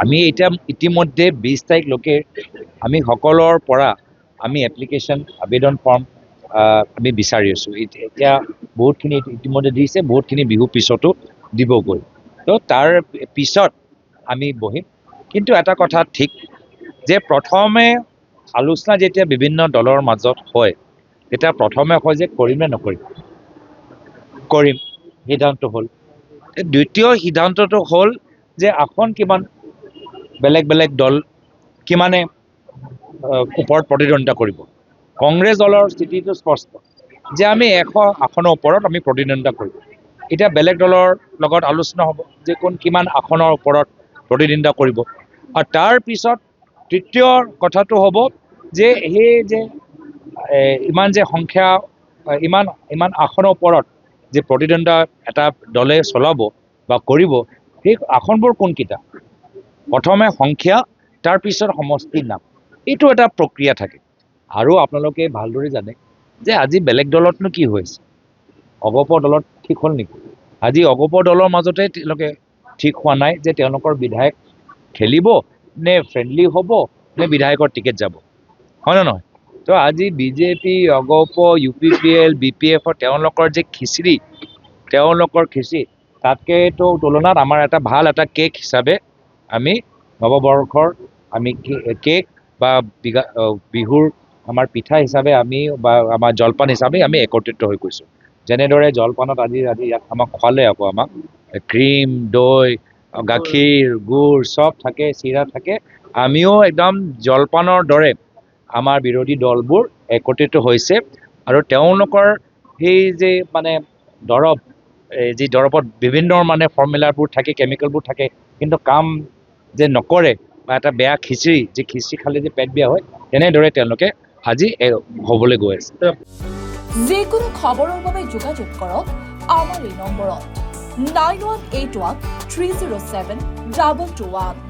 আমি এতিয়া ইতিমধ্যে 20 তাৰিখলৈকে আমি সকলৰ পৰা আমি এপ্লিকেশ্যন আবেদন ফৰ্ম আমি বিচাৰি আছোঁ। এতিয়া বহুতখিনি ইতিমধ্যে দিছে, বহুতখিনি বিহু পিছতো দিবগৈ। তো তাৰ পিছত আমি বহিম। কিন্তু এটা কথা ঠিক যে প্ৰথমে আলোচনা যেতিয়া বিভিন্ন দলৰ মাজত হয়, তেতিয়া প্ৰথমে কয় যে কৰিম নে নকৰিম। কৰিম, সিদ্ধান্ত হ'ল। দ্বিতীয় সিদ্ধান্তটো হ'ল যে আসন কিমান বেলেগ বেলেগ দল কিমানে ওপৰত প্ৰতিদ্বন্দ্বিতা কৰিব। কংগ্ৰেছ দলৰ স্থিতিটো স্পষ্ট যে আমি 100 আসনৰ ওপৰত আমি প্ৰতিদ্বন্দ্বিতা কৰিম। এতিয়া বেলেগ দলৰ লগত আলোচনা হ'ব যে কোন কিমান আসনৰ ওপৰত প্ৰতিদ্বন্দ্বিতা কৰিব। আৰু তাৰ পিছত তৃতীয় কথাটো হ'ব যে সেই যে ইমান যে সংখ্যা ইমান আসনৰ ওপৰত যে প্ৰতিদ্বন্দ্বিতা এটা দলে চলাব বা কৰিব, সেই আসনবোৰ কোনকেইটা। প্ৰথমে সংখ্যা, তাৰপিছত সমষ্টিৰ নাম। এইটো এটা প্ৰক্ৰিয়া থাকে। আৰু আপোনালোকে ভালদৰে জানে যে আজি বেলেগ দলতনো কি হৈছে, অগপ দলত ঠিক হ'ল নেকি? আজি অগপ দলৰ মাজতে তেওঁলোকে ঠিক হোৱা নাই যে তেওঁলোকৰ বিধায়ক খেলিব নে ফ্ৰেণ্ডলি হ'ব নে বিধায়কৰ টিকেট যাব, হয় নে নহয়? তো আজি বিজেপি, অগপ, UPPL, BPF তেওঁলোকৰ যে খিচিৰি, তেওঁলোকৰ খিচিৰি তাতকেতো তুলনাত আমাৰ এটা ভাল এটা কেক হিচাপে আমি নৱবৰ্ষৰ আমি কেক বা বিহুৰ আমাৰ পিঠা হিচাপে আমি বা আমাৰ জলপান হিচাপে আমি একত্ৰিত হৈ গৈছোঁ। যেনেদৰে জলপানত আজি ইয়াত আমাক খোৱালে, আকৌ আমাক ক্ৰীম, দৈ, গাখীৰ, গুড় চব থাকে, চিৰা থাকে। আমিও একদম জলপানৰ দৰে আমাৰ বিৰোধী দলবোৰ একত্ৰিত হৈছে। আৰু তেওঁলোকৰ সেই যে মানে দৰৱ, যি দৰৱত বিভিন্ন মানে ফৰ্মুলাবোৰ থাকে, কেমিকেলবোৰ থাকে, কিন্তু কাম যে নকৰে, বা এটা বেয়া খিচিৰি, যে খিচিৰি খালে যে পেট বেয়া হয়, তেনেদৰে তেওঁলোকে আজি হ'বলৈ গৈ আছে। যিকোনো খবৰৰ বাবে যোগাযোগ কৰক আমাৰ এই নম্বৰত 9181 307 221।